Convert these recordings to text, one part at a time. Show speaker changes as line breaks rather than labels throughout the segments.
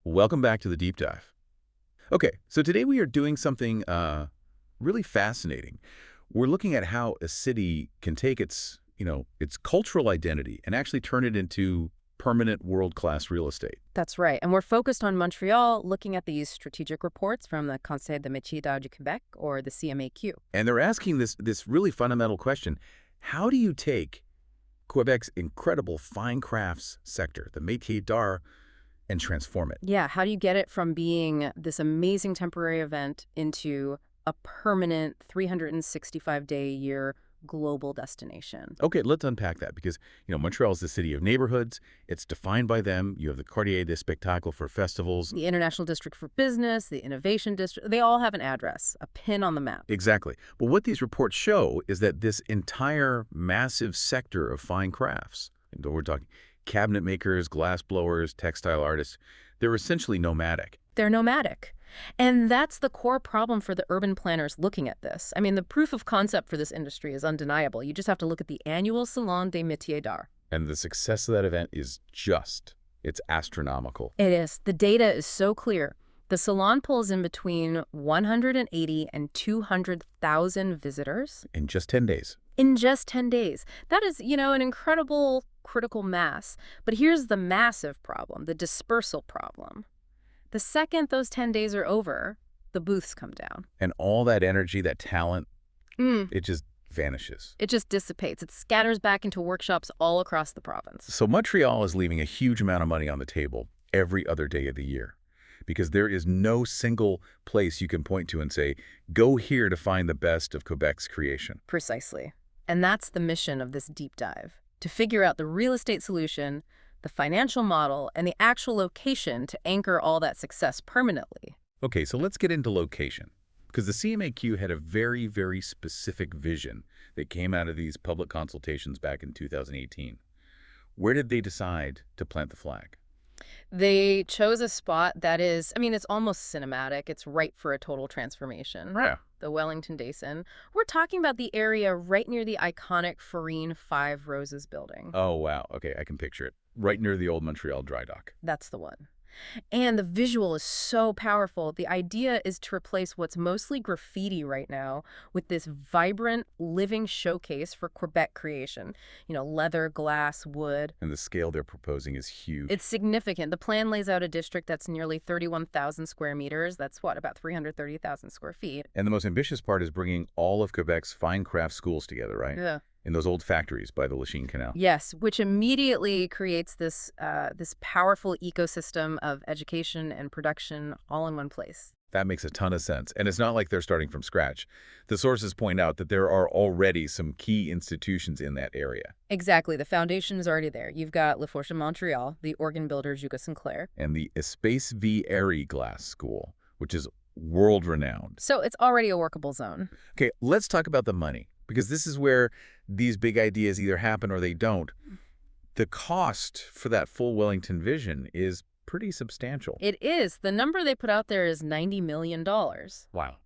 Welcome back to the deep dive. Okay, so today we are doing something really fascinating. We're looking at how a city can take its cultural identity and actually turn it into permanent world-class real estate.
That's right. And we're focused on Montreal, looking at these strategic reports from the Conseil de métiers d'art du Québec, or the CMAQ.
And they're asking this really fundamental question: how do you take Quebec's incredible fine crafts sector, the métier d'art, and transform it?
Yeah, how do you get it from being this amazing temporary event into a permanent 365-day-a-year global destination?
Okay, let's unpack that because, Montreal is the city of neighborhoods. It's defined by them. You have the Quartier des Spectacles for festivals.
The International District for Business, the Innovation District, they all have an address, a pin on the map.
Exactly. But what these reports show is that this entire massive sector of fine crafts, and we're talking cabinet makers, glass blowers, textile artists, they're essentially nomadic.
They're nomadic. And that's the core problem for the urban planners looking at this. I mean, the proof of concept for this industry is undeniable. You just have to look at the annual Salon des Métiers d'Art.
And the success of that event is it's astronomical.
It is. The data is so clear. The salon pulls in between 180 and 200,000 visitors.
In just 10 days.
In just 10 days. That is, an incredible critical mass. But here's the massive problem, the dispersal problem. The second those 10 days are over, the booths come down.
And all that energy, that talent, it just vanishes.
It just dissipates. It scatters back into workshops all across the province.
So Montreal is leaving a huge amount of money on the table every other day of the year because there is no single place you can point to and say, go here to find the best of Quebec's creation.
Precisely. And that's the mission of this deep dive, to figure out the real estate solution, the financial model, and the actual location to anchor all that success permanently.
Okay, so let's get into location, because the CMAQ had a very, very specific vision that came out of these public consultations back in 2018. Where did they decide to plant the flag?
They chose a spot that is, it's almost cinematic. It's ripe for a total transformation.
Yeah.
The Wellington Basin. We're talking about the area right near the iconic Farine Five Roses building.
Oh, wow. Okay, I can picture it. Right near the old Montreal dry dock.
That's the one. And the visual is so powerful. The idea is to replace what's mostly graffiti right now with this vibrant, living showcase for Quebec creation. Leather, glass, wood.
And the scale they're proposing is huge.
It's significant. The plan lays out a district that's nearly 31,000 square meters. That's about 330,000 square feet.
And the most ambitious part is bringing all of Quebec's fine craft schools together, right?
Yeah.
In those old factories by the Lachine Canal.
Yes, which immediately creates this powerful ecosystem of education and production all in one place.
That makes a ton of sense. And it's not like they're starting from scratch. The sources point out that there are already some key institutions in that area.
Exactly. The foundation is already there. You've got Le Forge de Montreal, the organ builder Hugo Sinclair.
And the Espace V Airy Glass School, which is world-renowned.
So it's already a workable zone.
Okay, let's talk about the money, because this is where these big ideas either happen or they don't. The cost for that full Wellington vision is pretty substantial.
It is. The number they put out there is $90 million.
Wow.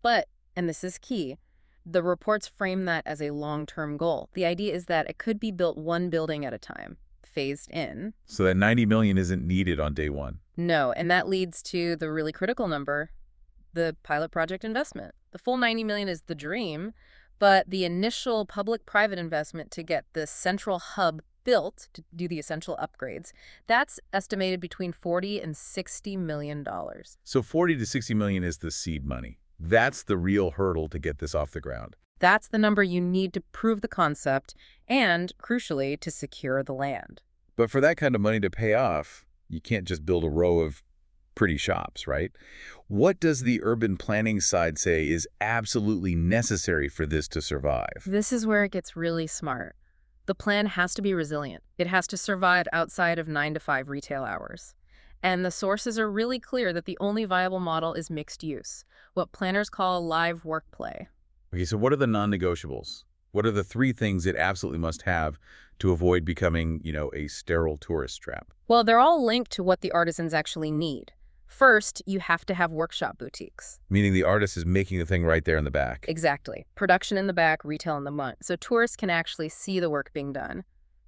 But, and this is key, the reports frame that as a long-term goal. The idea is that it could be built one building at a time, phased in.
So that $90 million isn't needed on day one.
No, and that leads to the really critical number, the pilot project investment. The full $90 million is the dream, but the initial public-private investment to get the central hub built, to do the essential upgrades, that's estimated between $40 and $60 million.
So 40 to 60 million is the seed money. That's the real hurdle to get this off the ground.
That's the number you need to prove the concept and, crucially, to secure the land.
But for that kind of money to pay off, you can't just build a row of pretty shops, right? What does the urban planning side say is absolutely necessary for this to survive?
This is where it gets really smart. The plan has to be resilient. It has to survive outside of 9 to 5 retail hours. And the sources are really clear that the only viable model is mixed use, what planners call live work play.
Okay, so what are the non-negotiables? What are the 3 things it absolutely must have to avoid becoming, a sterile tourist trap?
Well, they're all linked to what the artisans actually need. First, you have to have workshop boutiques.
Meaning the artist is making the thing right there in the back.
Exactly. Production in the back, retail in the front. So tourists can actually see the work being done.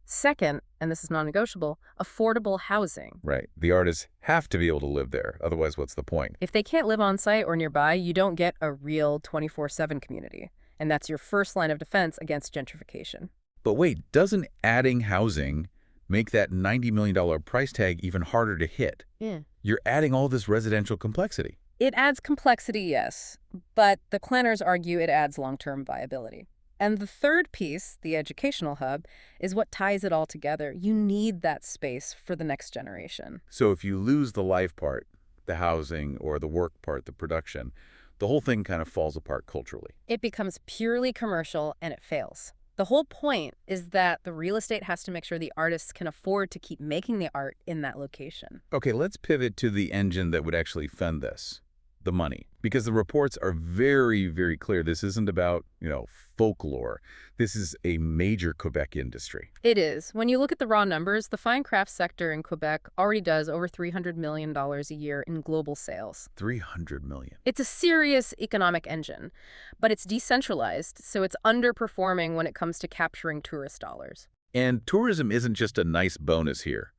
Second, and this is non-negotiable, affordable housing.
Right. The artists have to be able to live there. Otherwise, what's the point?
If they can't live on site or nearby, you don't get a real 24/7 community. And that's your first line of defense against gentrification.
But wait, doesn't adding housing make that $90 million price tag even harder to hit?
Yeah.
You're adding all this residential complexity.
It adds complexity, yes, but the planners argue it adds long-term viability. And the third piece, the educational hub, is what ties it all together. You need that space for the next generation.
So if you lose the life part, the housing, or the work part, the production, the whole thing kind of falls apart culturally.
It becomes purely commercial and it fails. The whole point is that the real estate has to make sure the artists can afford to keep making the art in that location.
Okay, let's pivot to the engine that would actually fund this, the money. Because the reports are very, very clear. This isn't about, folklore. This is a major Quebec industry.
It is. When you look at the raw numbers, the fine craft sector in Quebec already does over $300 million a year in global sales.
300 million.
It's a serious economic engine, but it's decentralized, so it's underperforming when it comes to capturing tourist dollars.
And tourism isn't just a nice bonus here.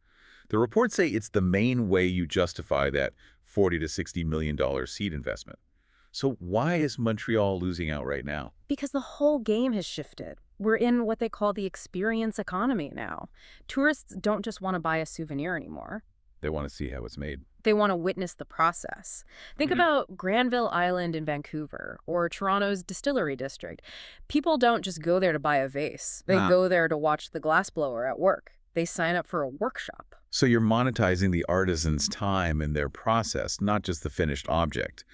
The reports say it's the main way you justify that $40 to $60 million seed investment. So why is Montreal losing out right now?
Because the whole game has shifted. We're in what they call the experience economy now. Tourists don't just want to buy a souvenir anymore.
They want to see how it's made.
They want to witness the process. Think about Granville Island in Vancouver or Toronto's Distillery District. People don't just go there to buy a vase. They go there to watch the glassblower at work. They sign up for a workshop.
So you're monetizing the artisan's time and their process, not just the finished object.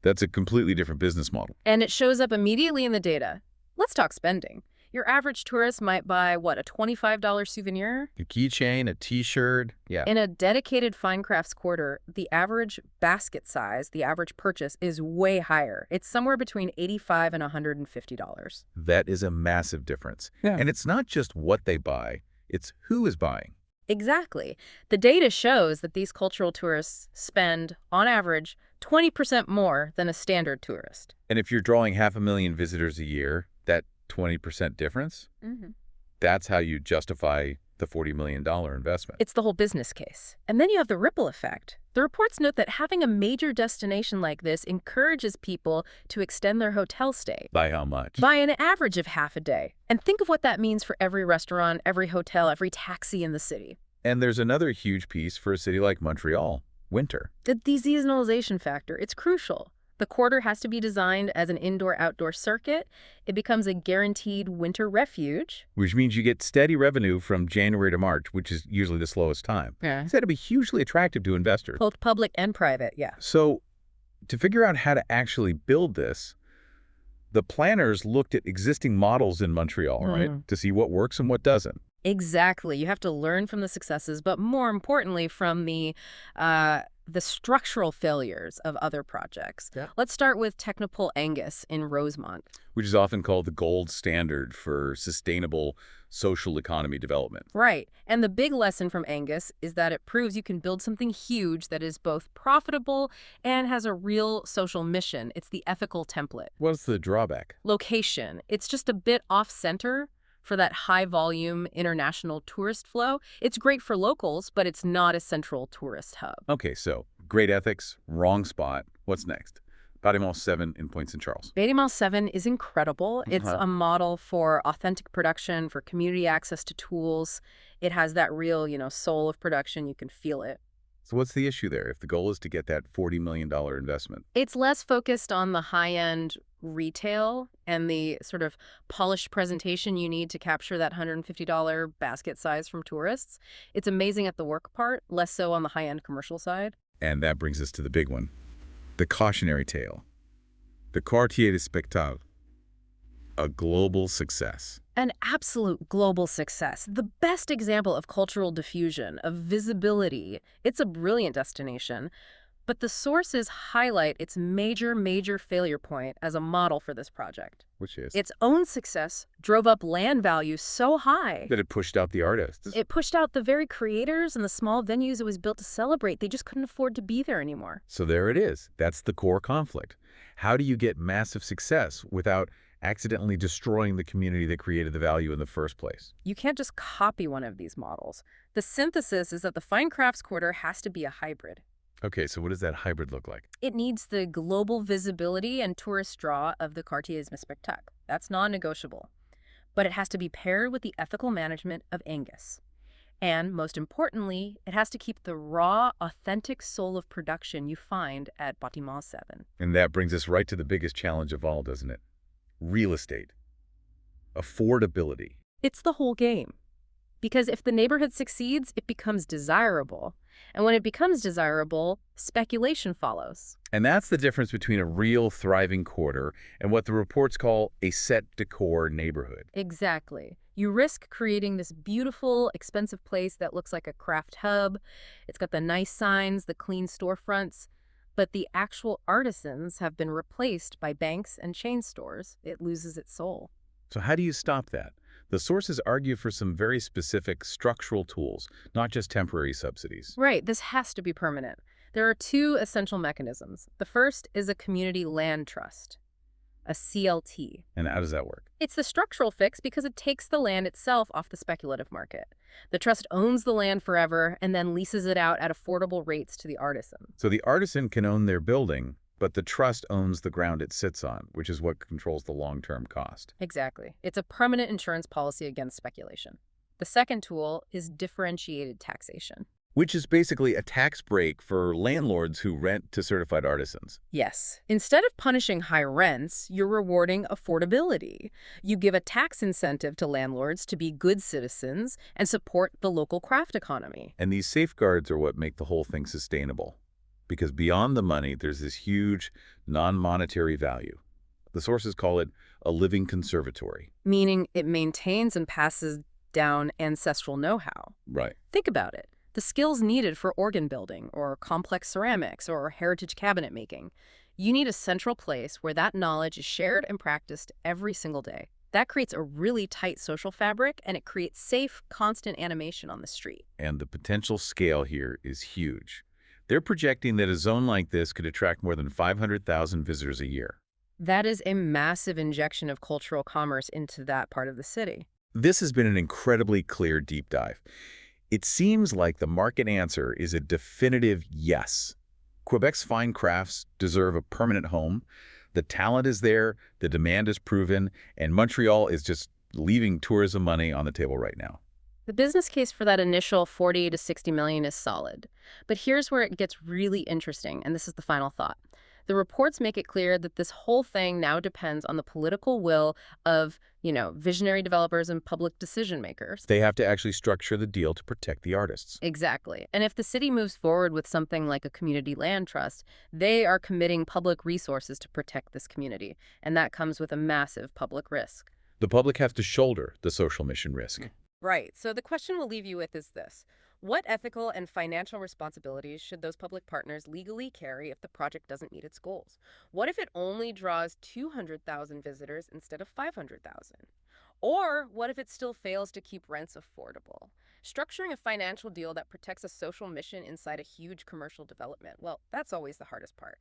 That's a completely different business model.
And it shows up immediately in the data. Let's talk spending. Your average tourist might buy, a $25 souvenir?
A keychain, a T-shirt, yeah.
In a dedicated fine crafts quarter, the average basket size, the average purchase, is way higher. It's somewhere between $85 and $150.
That is a massive difference.
Yeah.
And it's not just what they buy, it's who is buying.
Exactly. The data shows that these cultural tourists spend, on average, 20% more than a standard tourist.
And if you're drawing 500,000 visitors a year, that 20% difference, that's how you justify the $40 million investment.
It's the whole business case. And then you have the ripple effect. The reports note that having a major destination like this encourages people to extend their hotel stay.
By how much?
By an average of half a day. And think of what that means for every restaurant, every hotel, every taxi in the city.
And there's another huge piece for a city like Montreal, winter.
The deseasonalization factor, it's crucial. The quarter has to be designed as an indoor-outdoor circuit. It becomes a guaranteed winter refuge.
Which means you get steady revenue from January to March, which is usually the slowest time.
Yeah.
It's got to be hugely attractive to investors.
Both public and private, yeah.
So to figure out how to actually build this, the planners looked at existing models in Montreal, right, to see what works and what doesn't.
Exactly. You have to learn from the successes, but more importantly, from the structural failures of other projects.
Yeah.
Let's start with Technopole Angus in Rosemont.
Which is often called the gold standard for sustainable social economy development.
Right. And the big lesson from Angus is that it proves you can build something huge that is both profitable and has a real social mission. It's the ethical template.
What's the drawback?
Location. It's just a bit off-center for that high-volume international tourist flow. It's great for locals, but it's not a central tourist hub.
Okay, so great ethics, wrong spot. What's next? Bâtiment 7 in Pointe-Saint-Charles.
Bâtiment 7 is incredible. It's a model for authentic production, for community access to tools. It has that real, soul of production. You can feel it.
So what's the issue there if the goal is to get that $40 million investment?
It's less focused on the high-end retail and the sort of polished presentation you need to capture that $150 basket size from tourists. It's amazing at the work part, less so on the high-end commercial side.
And that brings us to the big one, the cautionary tale. The Quartier du Spectacle, a global success.
An absolute global success. The best example of cultural diffusion, of visibility. It's a brilliant destination. But the sources highlight its major failure point as a model for this project.
Which is?
Its own success drove up land values so high
that it pushed out the artists.
It pushed out the very creators and the small venues it was built to celebrate. They just couldn't afford to be there anymore.
So there it is. That's the core conflict. How do you get massive success without accidentally destroying the community that created the value in the first place.
You can't just copy one of these models. The synthesis is that the fine crafts quarter has to be a hybrid.
Okay, so what does that hybrid look like?
It needs the global visibility and tourist draw of the Cartier's spectacle. That's non-negotiable. But it has to be paired with the ethical management of Angus. And most importantly, it has to keep the raw, authentic soul of production you find at Bâtiment 7.
And that brings us right to the biggest challenge of all, doesn't it? Real estate. Affordability.
It's the whole game. Because if the neighborhood succeeds, it becomes desirable. And when it becomes desirable, speculation follows.
And that's the difference between a real thriving quarter and what the reports call a set decor neighborhood.
Exactly. You risk creating this beautiful, expensive place that looks like a craft hub. It's got the nice signs, the clean storefronts. But the actual artisans have been replaced by banks and chain stores. It loses its soul.
So how do you stop that? The sources argue for some very specific structural tools, not just temporary subsidies.
Right, this has to be permanent. There are two essential mechanisms. The first is a community land trust, a CLT.
And how does that work?
It's the structural fix because it takes the land itself off the speculative market. The trust owns the land forever and then leases it out at affordable rates to the artisan.
So the artisan can own their building, but the trust owns the ground it sits on, which is what controls the long-term cost.
Exactly. It's a permanent insurance policy against speculation. The second tool is differentiated taxation.
Which is basically a tax break for landlords who rent to certified artisans.
Yes. Instead of punishing high rents, you're rewarding affordability. You give a tax incentive to landlords to be good citizens and support the local craft economy.
And these safeguards are what make the whole thing sustainable. Because beyond the money, there's this huge non-monetary value. The sources call it a living conservatory.
Meaning it maintains and passes down ancestral know-how.
Right.
Think about it. The skills needed for organ building or complex ceramics or heritage cabinet making. You need a central place where that knowledge is shared and practiced every single day. That creates a really tight social fabric, and it creates safe, constant animation on the street.
And the potential scale here is huge. They're projecting that a zone like this could attract more than 500,000 visitors a year.
That is a massive injection of cultural commerce into that part of the city.
This has been an incredibly clear deep dive. It seems like the market answer is a definitive yes. Quebec's fine crafts deserve a permanent home. The talent is there, the demand is proven, and Montreal is just leaving tourism money on the table right now.
The business case for that initial 40 to 60 million is solid. But here's where it gets really interesting, and this is the final thought. The reports make it clear that this whole thing now depends on the political will of, visionary developers and public decision makers.
They have to actually structure the deal to protect the artists.
Exactly. And if the city moves forward with something like a community land trust, they are committing public resources to protect this community. And that comes with a massive public risk.
The public have to shoulder the social mission risk.
Right. So the question we'll leave you with is this. What ethical and financial responsibilities should those public partners legally carry if the project doesn't meet its goals? What if it only draws 200,000 visitors instead of 500,000? Or what if it still fails to keep rents affordable? Structuring a financial deal that protects a social mission inside a huge commercial development, well, that's always the hardest part.